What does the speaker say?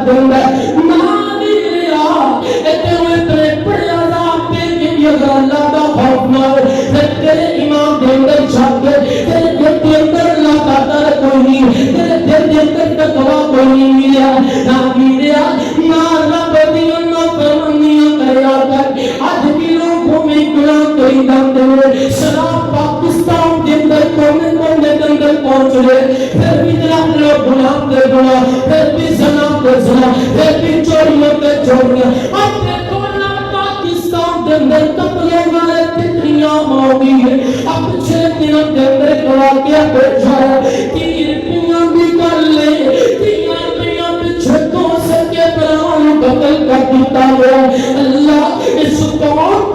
دینا نہ ملیا اتنے اتنے بڑے عذاب دے کے بھی اگر اللہ کا خوف نہ ہو تیرے ایمان دے اندر شک تیرے دل کے اندر اللہ کا ڈر کوئی نہیں تیرے دل کے اندر تقوی کوئی نہیں ملیا نہ ملیا نہ رب دی فرمانیاں کریا کر اج بھی لوگوں میں گناہ کوئی دے شراب پاکستان کے اندر کونے کونے کے اندر پہنچ رہے پھر بھی جناب لوگ گناہ کے گناہ پھر بھی زنا کے زنا پھر بھی چوریوں کے چوریاں اب دیکھو نا پاکستان کے اندر تبلیغ والے کتنیاں موگی ہے اب پچھلے دنوں کے اندر ایک واقعہ پیش آیا 3 روپیاں بھی کر لے 3 روپیاں پچھے 2 سے کے براؤں قتل کر دیتا ہے اللہ اس قوم